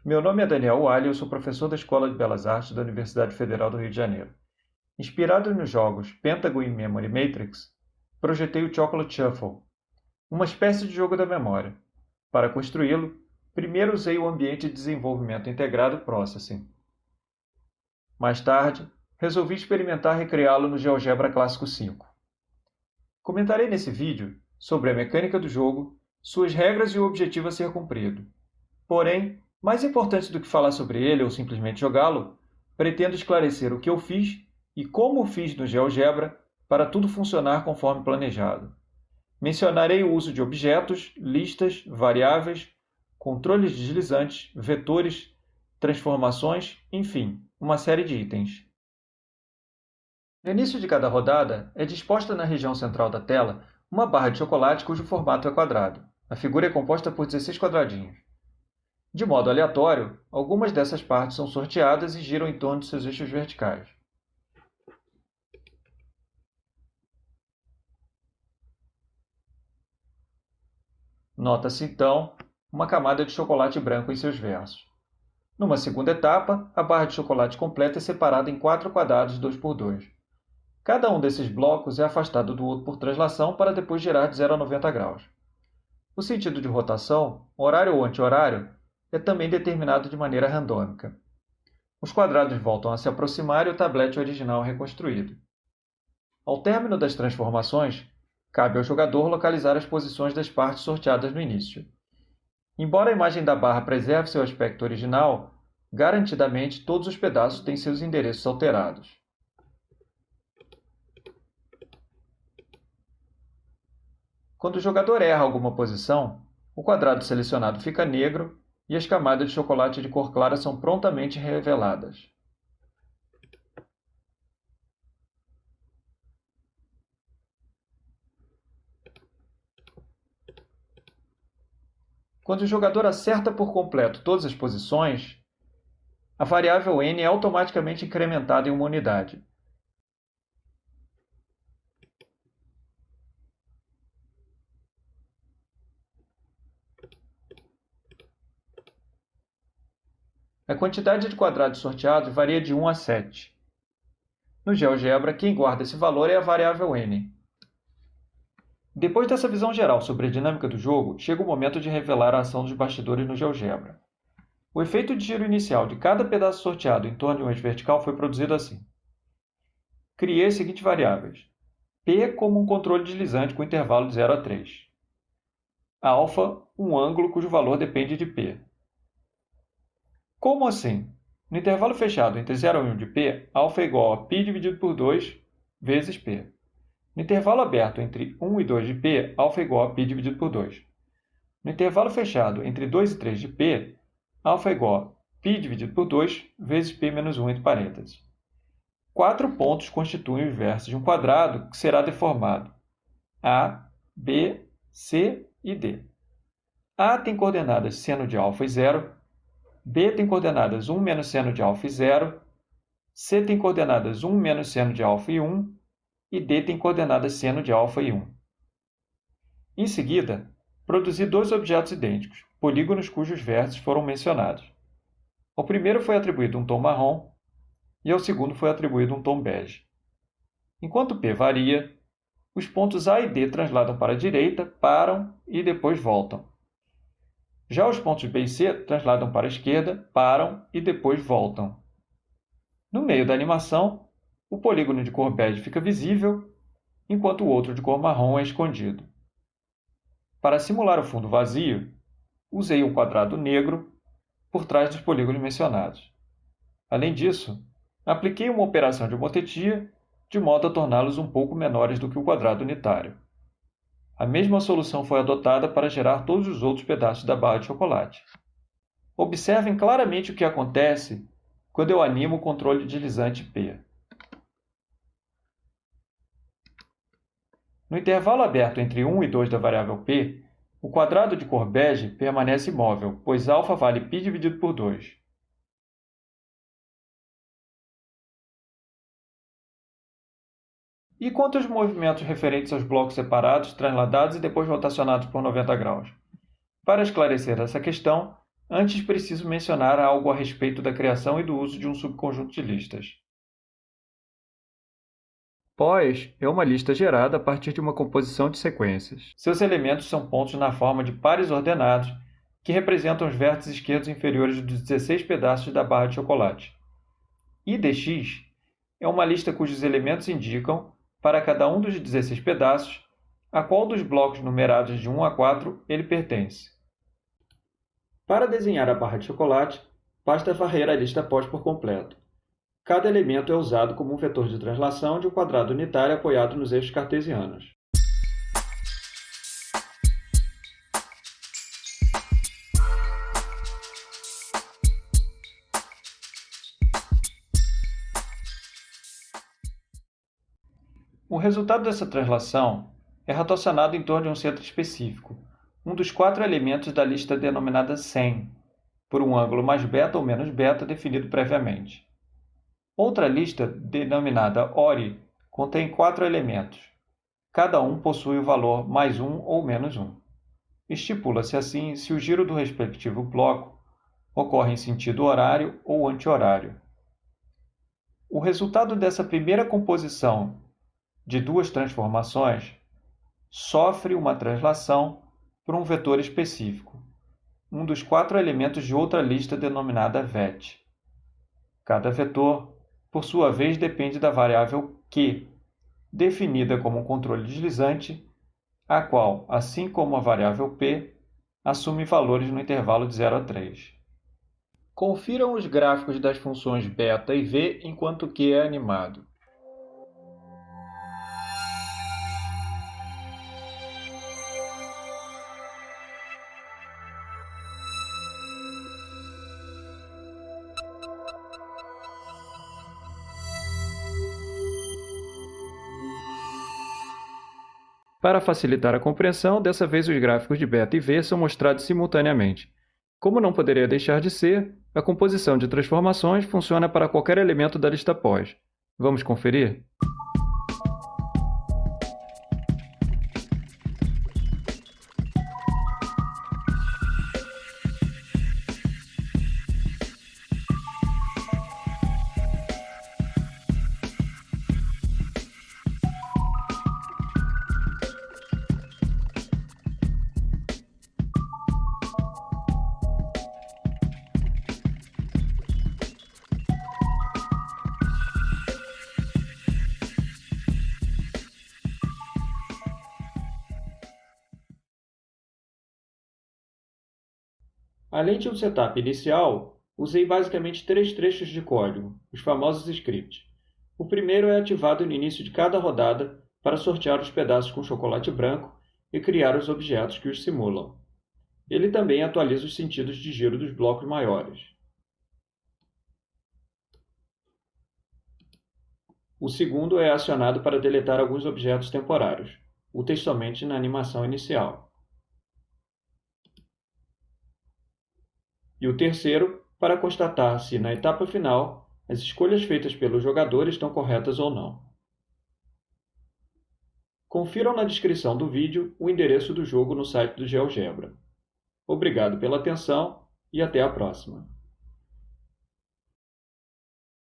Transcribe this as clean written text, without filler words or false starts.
Meu nome é Daniel Wally e eu sou professor da Escola de Belas Artes da Universidade Federal do Rio de Janeiro. Inspirado nos jogos Pentagon e Memory Matrix, projetei o Chocolate Shuffle, uma espécie de jogo da memória. Para construí-lo, primeiro usei o ambiente de desenvolvimento integrado Processing. Mais tarde, resolvi experimentar recriá-lo no GeoGebra Clássico 5. Comentarei nesse vídeo sobre a mecânica do jogo, suas regras e o objetivo a ser cumprido. Porém, mais importante do que falar sobre ele ou simplesmente jogá-lo, pretendo esclarecer o que eu fiz e como fiz no GeoGebra para tudo funcionar conforme planejado. Mencionarei o uso de objetos, listas, variáveis, controles deslizantes, vetores, transformações, enfim, uma série de itens. No início de cada rodada, é disposta na região central da tela uma barra de chocolate cujo formato é quadrado. A figura é composta por 16 quadradinhos. De modo aleatório, algumas dessas partes são sorteadas e giram em torno de seus eixos verticais. Nota-se, então, uma camada de chocolate branco em seus versos. Numa segunda etapa, a barra de chocolate completa é separada em 4 quadrados 2x2. Cada um desses blocos é afastado do outro por translação para depois girar de 0 a 90 graus. O sentido de rotação, horário ou anti-horário, é também determinado de maneira randômica. Os quadrados voltam a se aproximar e o tablete original é reconstruído. Ao término das transformações, cabe ao jogador localizar as posições das partes sorteadas no início. Embora a imagem da barra preserve seu aspecto original, garantidamente todos os pedaços têm seus endereços alterados. Quando o jogador erra alguma posição, o quadrado selecionado fica negro e as camadas de chocolate de cor clara são prontamente reveladas. Quando o jogador acerta por completo todas as posições, a variável n é automaticamente incrementada em uma unidade. A quantidade de quadrados sorteados varia de 1 a 7. No GeoGebra, quem guarda esse valor é a variável n. Depois dessa visão geral sobre a dinâmica do jogo, chega o momento de revelar a ação dos bastidores no GeoGebra. O efeito de giro inicial de cada pedaço sorteado em torno de um eixo vertical foi produzido assim. Criei as seguintes variáveis. P como um controle deslizante com intervalo de 0 a 3. Alfa, um ângulo cujo valor depende de P. Como assim? No intervalo fechado entre 0 e 1 de P, alfa é igual a π dividido por 2 vezes P. No intervalo aberto entre 1 e 2 de P, alfa é igual a π dividido por 2. No intervalo fechado entre 2 e 3 de P, alfa é igual a π dividido por 2 vezes P menos 1 entre parênteses. 4 pontos constituem os vértices de um quadrado que será deformado. A, B, C e D. A tem coordenadas seno de alfa e 0, B tem coordenadas 1 menos seno de alfa e 0, C tem coordenadas 1 menos seno de alfa e 1, e D tem coordenadas seno de alfa e 1. Em seguida, produzi dois objetos idênticos, polígonos cujos vértices foram mencionados. Ao primeiro foi atribuído um tom marrom e ao segundo foi atribuído um tom bege. Enquanto P varia, os pontos A e D transladam para a direita, param e depois voltam. Já os pontos B e C transladam para a esquerda, param e depois voltam. No meio da animação, o polígono de cor bege fica visível, enquanto o outro de cor marrom é escondido. Para simular o fundo vazio, usei um quadrado negro por trás dos polígonos mencionados. Além disso, apliquei uma operação de homotetia de modo a torná-los um pouco menores do que o quadrado unitário. A mesma solução foi adotada para gerar todos os outros pedaços da barra de chocolate. Observem claramente o que acontece quando eu animo o controle deslizante P. No intervalo aberto entre 1 e 2 da variável P, o quadrado de cor bege permanece imóvel, pois alfa vale π dividido por 2. E quanto aos movimentos referentes aos blocos separados, transladados e depois rotacionados por 90 graus? Para esclarecer essa questão, Antes, preciso mencionar algo a respeito da criação e do uso de um subconjunto de listas. Pós é uma lista gerada a partir de uma composição de sequências. Seus elementos são pontos na forma de pares ordenados, que representam os vértices esquerdos inferiores dos 16 pedaços da barra de chocolate. IDX é uma lista cujos elementos indicam, para cada um dos 16 pedaços, a qual dos blocos numerados de 1 a 4 ele pertence. Para desenhar a barra de chocolate, basta varrer a lista pós por completo. Cada elemento é usado como um vetor de translação de um quadrado unitário apoiado nos eixos cartesianos. O resultado dessa translação é ratocionado em torno de um centro específico, um dos 4 elementos da lista denominada 100, por um ângulo mais beta ou menos beta definido previamente. Outra lista, denominada ORI, contém 4 elementos. Cada um possui o valor mais 1 ou menos 1. Estipula-se assim se o giro do respectivo bloco ocorre em sentido horário ou anti-horário. O resultado dessa primeira composição de duas transformações sofre uma translação por um vetor específico, um dos 4 elementos de outra lista denominada VET. Cada vetor, por sua vez, depende da variável Q, definida como um controle deslizante, a qual, assim como a variável P, assume valores no intervalo de 0 a 3. Confiram os gráficos das funções beta e v enquanto Q é animado. Para facilitar a compreensão, dessa vez os gráficos de beta e v são mostrados simultaneamente. Como não poderia deixar de ser, a composição de transformações funciona para qualquer elemento da lista pós. Vamos conferir? Além de um setup inicial, usei basicamente 3 trechos de código, os famosos scripts. O primeiro é ativado no início de cada rodada para sortear os pedaços com chocolate branco e criar os objetos que os simulam. Ele também atualiza os sentidos de giro dos blocos maiores. O segundo é acionado para deletar alguns objetos temporários, úteis somente na animação inicial. E o terceiro, para constatar se, na etapa final, as escolhas feitas pelo jogador estão corretas ou não. Confiram na descrição do vídeo o endereço do jogo no site do GeoGebra. Obrigado pela atenção e até a próxima!